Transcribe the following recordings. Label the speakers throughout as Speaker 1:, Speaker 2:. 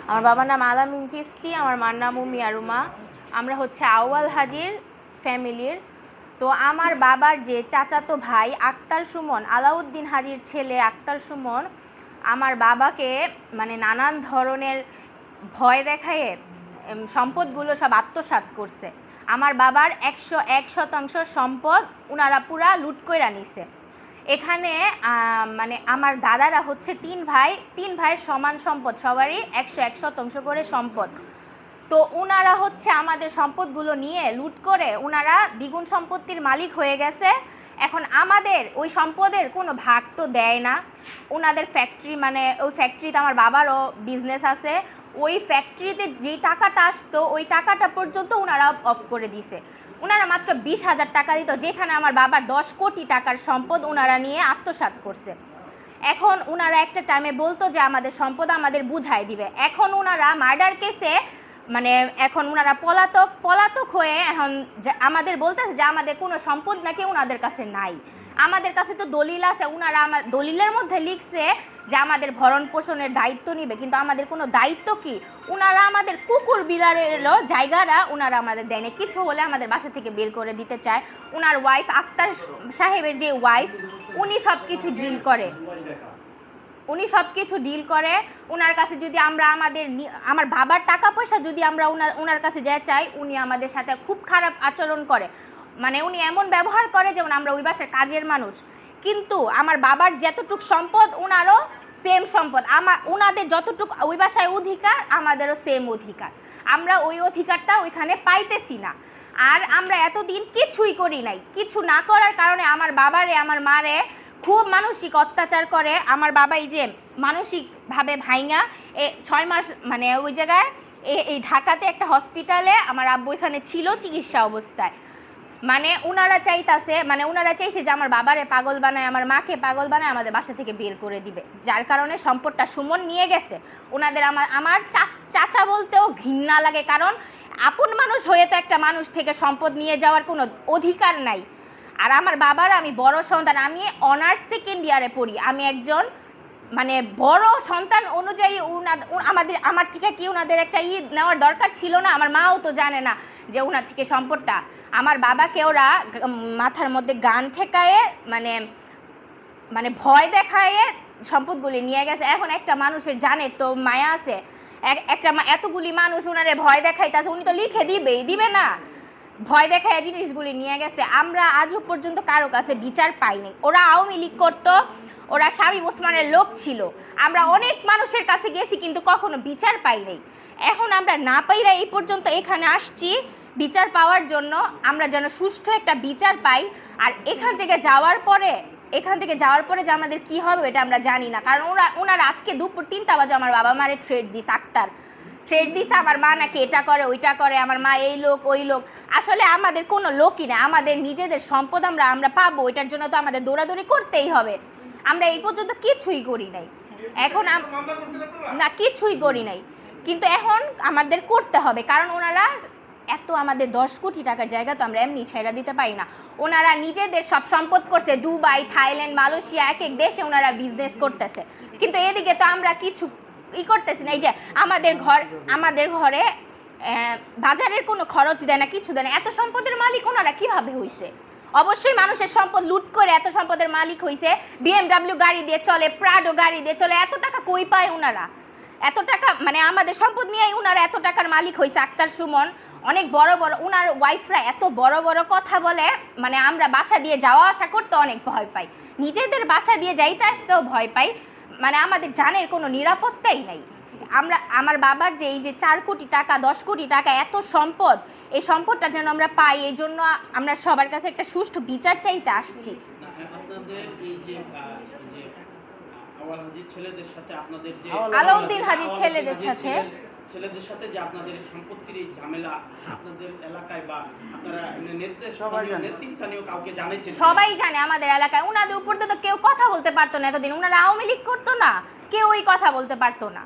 Speaker 1: আমার বাবার নাম আলামিন চিস্তি, আমার মার নাম উমিয়া রুমা। আমরা হচ্ছে আউয়াল হাজির ফ্যামিলির। তো আমার বাবার যে চাচাতো ভাই আক্তার সুমন, আলাউদ্দিন হাজির ছেলে আক্তার সুমন, আমার বাবাকে মানে নানান ধরনের ভয় দেখায়ে সম্পদগুলো সব আত্মসাৎ করছে। আমার বাবার 101% সম্পদ ওনারা পুরা লুট কইরা নিছে। এখানে মানে আমার দাদারা হচ্ছে তিন ভাইয়ের সমান সম্পদ, সবারই 101% করে সম্পদ। তো ওনারা হচ্ছে আমাদের সম্পদগুলো নিয়ে লুট করে ওনারা দ্বিগুণ সম্পত্তির মালিক হয়ে গেছে। এখন আমাদের ওই সম্পদের কোনো ভাগ তো দেয় না। ওনাদের ফ্যাক্টরি, মানে ওই ফ্যাক্টরিতে আমার বাবারও বিজনেস আছে, ওই ফ্যাক্টরিতে যেই টাকাটা আসতো ওই টাকাটা পর্যন্ত ওনারা অফ করে দিছে। ওনারা মাত্র 20,000 টাকা দিত, যেখানে আমার বাবার 10 কোটি টাকার সম্পদ ওনারা নিয়ে আত্মসাৎ করছে। এখন ওনারা একটা টাইমে বলতো যে আমাদের সম্পদ আমাদের বুঝাই দিবে। এখন ওনারা মার্ডার কেসে মানে এখন ওনারা পলাতক হয়ে এখন আমাদের বলতেছে যে আমাদের কোনো সম্পদ নাকি ওনাদের কাছে নাই। আমাদের কাছে তো দলিল আছে, ওনারা আমার দলিলের মধ্যে লিখছে যে আমাদের ভরণ পোষণের দায়িত্ব নিবে, কিন্তু আমাদের কোনো দায়িত্ব কি? ওনারা আমাদের কুকুর বিলারেরও জায়গারা ওনারা আমাদের দেয়নি। কিছু হলে আমাদের বাসা থেকে বের করে দিতে চায়। ওনার ওয়াইফ আক্তার সাহেবের যে ওয়াইফ, উনি সব কিছু ডিল করে, ওনার কাছে যদি আমরা আমার বাবার টাকা পয়সা যদি আমরা ওনার কাছে যা চাই, উনি আমাদের সাথে খুব খারাপ আচরণ করে। মানে উনি এমন ব্যবহার করে যেমন আমরা ওই বাসার কাজের মানুষ। কিন্তু আমার বাবার যতটুকু সম্পদ ওনারও সেম সম্পদ, ওনাদের যতটুকু ওই বাসায় অধিকার আমাদেরও সেম অধিকার। আমরা ওই অধিকারটা ওইখানে পাইতেছি না। আর আমরা এতদিন কিছুই করি নাই। কিছু না করার কারণে আমার বাবারে আমার মারে খুব মানসিক অত্যাচার করে। আমার বাবাই যে মানসিকভাবে ভাইঙা 6 মাস মানে ওই জায়গায় এই ঢাকাতে একটা হসপিটালে আমার আব্বু এখানে ছিল চিকিৎসা অবস্থায়। মানে ওনারা চাইছে যে আমার বাবারে পাগল বানায়, আমার মাকে পাগল বানায় আমাদের বাসা থেকে বের করে দিবে, যার কারণে সম্পদটা সুমন নিয়ে গেছে। ওনাদের আমার চাচা বলতেও ঘৃণা লাগে, কারণ আপন মানুষ হয়ে তো একটা মানুষ থেকে সম্পদ নিয়ে যাওয়ার কোনো অধিকার নাই। আর আমার বাবার, আমি বড় সন্তান, আমি অনার্স সেকেন্ড ইয়ারে পড়ি, আমি একজন মানে বড় সন্তান অনুযায়ী আমার থেকে কি ওনাদের একটা নেওয়ার দরকার ছিল না? আমার মাও তো জানে না যে ওনার থেকে সম্পদটা। আমার বাবাকে ওরা মাথার মধ্যে গান ঠেকায়ে মানে ভয় দেখায়ে সম্পদগুলি নিয়ে গেছে। এখন একটা মানুষের জানের তো মায়া আছে, এতগুলি মানুষ ওনারে ভয় দেখাইতেছে, উনি তো লিখে দিবে না, ভয় দেখায় জিনিসগুলি নিয়ে গেছে। আমরা আজও পর্যন্ত কারো কাছে বিচার পাইনি। ওরা আওয়ামী লীগ করতো, ওরা শামীম ওসমানের লোক ছিল, আমরা অনেক মানুষের কাছে গেছি কিন্তু কখনো বিচার পাই নাই। এখন আমরা না পাইরা এই পর্যন্ত এখানে আসছি বিচার পাওয়ার জন্য, আমরা যেন সুষ্ঠু একটা বিচার পাই। আর এখান থেকে যাওয়ার পরে যে আমাদের কি হবে এটা আমরা জানি না, কারণ ওনারা আজকে দুপুর 3টা বাজে আমার বাবা মারে থ্রেট দিস আমার মা নাকি এটা করে ওইটা করে, আমার মা এই লোক ওই লোক। আসলে আমাদের কোনো লোকই না, আমাদের নিজেদের সম্পদ আমরা পাবো, ওইটার জন্য তো আমাদের দৌড়াদৌড়ি করতেই হবে। আমরা এই পর্যন্ত কিছুই করি নাই, এখন না কিছুই করি নাই, কিন্তু এখন আমাদের করতে হবে, কারণ ওনারা এত আমাদের 10 কোটি টাকার জায়গা তো আমরা এমনি ছেড়ে দিতে পারি না। ওনারা নিজেদের সব সম্পদ করছে, দুবাই, থাইল্যান্ড, মালয়েশিয়া, এক এক দেশে ওনারা বিজনেস করতেছে, কিন্তু এদিকে তো আমরা কিছু করতেছি না। এই যে আমাদের ঘরে বাজারের কোনো খরচ দেয় না, কিছু দেয় না। এত সম্পদের মালিক ওনারা কিভাবে হইছে? অবশ্যই মানুষের সম্পদ লুট করে এত সম্পদের মালিক হইছে। BMW গাড়ি দিয়ে চলে, প্রাডো গাড়ি দিয়ে চলে, এত টাকা কই পায় ওনারা? এত টাকা মানে আমাদের সম্পদ নিয়েই ওনারা এত টাকার মালিক হইছে। আক্তার সুমন অনেক বড় ওনার ওয়াইফরা এত বড় কথা বলে, মানে আমরা বাসা দিয়ে যাওয়া আসা করতে অনেক ভয় পাই, নিজেদের বাসা দিয়ে যাইতে আসতেও ভয় পাই। মানে আমাদের জানের কোনো নিরাপত্তাই নাই। আমার বাবার যে এই যে 4 কোটি টাকা, 10 কোটি টাকা এত সম্পদ, এই সম্পদটা যেন আমরা পাই, এই জন্য আমরা সবার কাছে একটা সুষ্ঠু বিচার চাইতে আসছি। আলাউদ্দিন হাজির ছেলেদের সাথে
Speaker 2: যে আপনাদের সম্পত্তির এই ঝামেলা আপনাদের এলাকায় বা আপনারা নেতৃস্থানীয় কাউকে জানাইছেন?
Speaker 1: সবাই জানে আমাদের এলাকায়। ওনাদের উপর তো কেউ কথা বলতে পারতো না এতদিন, ওনারা আওয়ামী লীগ করতো না, কেউ ওই কথা বলতে পারতো না।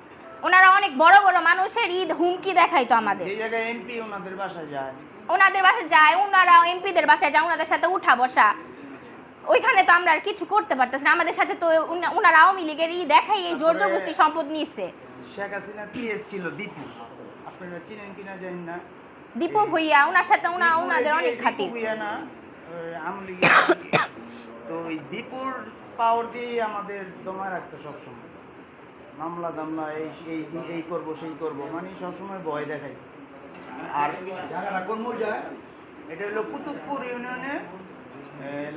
Speaker 1: ওনারা অনেক বড় মানুষের হুমকি দেখাইতো আমাদের।
Speaker 3: এই জায়গায় এমপি ওনাদের বাসায় যায়,
Speaker 1: ওনারা এমপিদের বাসায় যায়, ওনাদের সাথে উঠা বসা। ওইখানে তো আমরা আর কিছু করতে পারতেছি না, আমাদের সাথে তো ওনারা আওয়ামী লীগের দেখাই এই জোর জবরদস্তি সম্পদ নিচ্ছে।
Speaker 3: শেখ হাসিনার পিএস ছিল দীপু, আপনারা চিনেন কিনা জানি না।
Speaker 1: দীপু ভুইয়া ওনার সাথে ওনাদের অনেক খাতির।
Speaker 3: দীপু ভুইয়া না, আমলি তো ওই দীপুর পাওয়ার দিয়ে আমাদের দমা রাখতো সবসময়, মামলা দামলা এই করবো সেই করবো, মানে সবসময় ভয় দেখাই। আর জায়গাটা কোন যায়, এটা হলো কুতুবপুর ইউনিয়নে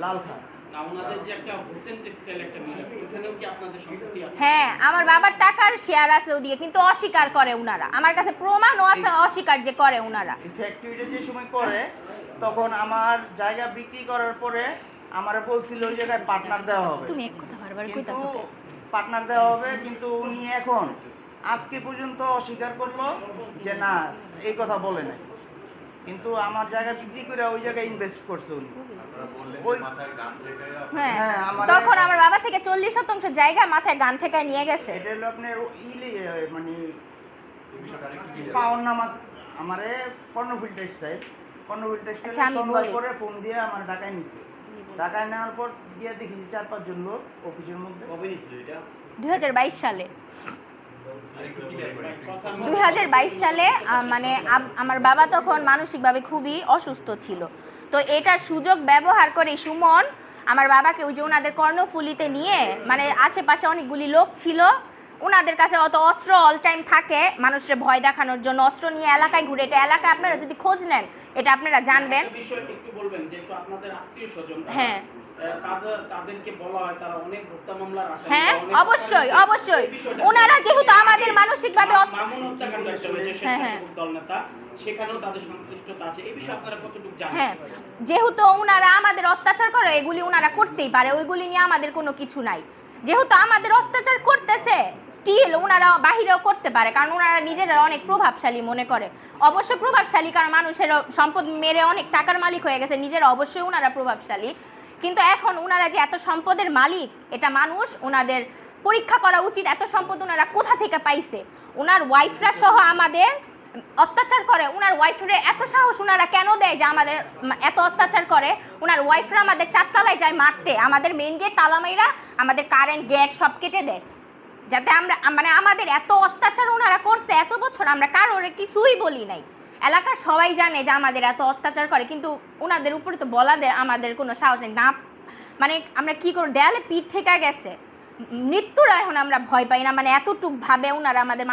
Speaker 3: লালখা।
Speaker 2: না ওনাদের যে একটা হোসেন টেক্সটাইল একটা মিল আছে, ওখানেও কি আপনাদের সম্পত্তি আছে?
Speaker 1: হ্যাঁ, আমার বাবার টাকার শেয়ার আছে ওদিকে, কিন্তু অস্বীকার করে উনারা। আমার কাছে প্রমাণও আছে অস্বীকার যে করে উনারা।
Speaker 3: এই ফ্যাক্টরিটা যে সময় করে তখন আমার জায়গা বিক্রি করার পরে আমারে বলছিল ওই জায়গায় পার্টনার দেওয়া হবে,
Speaker 1: তুমি এক কথা বারবার
Speaker 3: কিন্তু
Speaker 1: কইতাছো।
Speaker 3: পার্টনার দেওয়া হবে, কিন্তু উনি এখন আজকে পর্যন্ত অস্বীকার করলো যে না এই কথা বলে নাই, কিন্তু আমার জায়গা বিক্রি করে ওই জায়গায় ইনভেস্ট করছে উনি। ওই-
Speaker 1: হ্যাঁ,
Speaker 3: হ্যাঁ, আমার-
Speaker 1: তখন আমার বাবা থেকে 40% জায়গা মাথায় গান ঠেকায় নিয়ে গেছে।
Speaker 3: এটা হলো আপনার মানে পাওয়ার নামা আমারে কর্ণফুল টেক্সটাইল
Speaker 1: আচ্ছা, আমি
Speaker 3: সন্ধ্যার
Speaker 1: বলি।
Speaker 3: পরে ফোন দিয়ে আমার ঢাকায় নিচ্ছে। ঢাকায় নেওয়ার পর গিয়ে দেখি 4-5 জন লোক অফিসের মধ্যে।
Speaker 2: কবে নিছিল এটা?
Speaker 1: 2022 সালে।
Speaker 2: কথা
Speaker 1: 2022 সালে মানে আমার বাবা তখন মানসিকভাবে খুবই অসুস্থ ছিল। তো এটার সুযোগ ব্যবহার করে সুমন আমার বাবাকে ওই যে ওনাদের কর্ণফুলিতে নিয়ে, মানে আশেপাশে অনেকগুলি লোক ছিল, ওনাদের কাছে অত অস্ত্র অল টাইম থাকে মানুষের ভয় দেখানোর জন্য, অস্ত্র নিয়ে এলাকায় ঘুরে। এটা এলাকায় আপনারা যদি খোঁজ নেন এটা আপনারা জানবেন।
Speaker 2: একটা বিষয় একটু বলবেন, যেহেতু আপনাদের আত্মীয়-স্বজন তারা,
Speaker 1: হ্যাঁ।
Speaker 2: তাদেরকে বলা হয় তারা অনেক হত্যা মামলার আসামি।
Speaker 1: হ্যাঁ,
Speaker 2: বা অনেক
Speaker 1: অবশ্যই
Speaker 2: অপরাধী।
Speaker 1: অবশ্যই।
Speaker 2: এই বিষয়টা
Speaker 1: ওনারা যেহেতু আমাদের মানসিকভাবে
Speaker 2: মামুন হত্যাকাণ্ড একটা হয়েছে,
Speaker 1: হ্যাঁ, হ্যাঁ।
Speaker 2: স্বেচ্ছাসেবক দল নেতা, সেখানেও তাদের সংশ্লিষ্টতা আছে। এই বিষয়ে আপনারা কতটুকু জানেন?
Speaker 1: হ্যাঁ, যেহেতু ওনারা আমাদের অত্যাচার করে এগুলি ওনারা করতেই পারে, ওইগুলি নিয়ে আমাদের কোনো কিছু নাই। যেহেতু আমাদের অত্যাচার করতেছে স্টিল ওনারা বাহিরেও করতে পারে, কারণ ওনারা নিজেরা অনেক প্রভাবশালী মনে করে। অবশ্য প্রভাবশালী, কারণ মানুষের সম্পদ মেরে অনেক টাকার মালিক হয়ে গেছে, নিজেরা অবশ্যই ওনারা প্রভাবশালী। কিন্তু এখন ওনারা যে এত সম্পদের মালিক, এটা মানুষ ওনাদের পরীক্ষা করা উচিত। এত সম্পদ ওনারা কোথা থেকে পাইছে? ওনার ওয়াইফরা সহ আমাদের অত্যাচার করে। ওনার ওয়াইফরে এত সাহস ওনারা কেন দেয় যে আমাদের এত অত্যাচার করে? ওনার ওয়াইফরা আমাদের 4 তলায় যায় মারতে, আমাদের মেইন গেট তালা মাইরা আমাদের কারেন্ট গ্যাস সব কেটে দেয়, যাতে আমরা মানে আমাদের এত অত্যাচার ওনারা করছে এত বছর, আমরা কারোর কিছুই বলি নাই। এলাকার সবাই জানে যে আমাদের এত অত্যাচার করে, কিন্তু ওনাদের উপরে তো বলা দেয় আমাদের কোনো সাহস নেই না। মানে আমরা কি করব, দেয়ালে পিঠ ঠেকা গেছে, মৃত্যুর এখন আমরা ভয় পাই না, মানে এতটুক ভাবে ওনারা আমাদের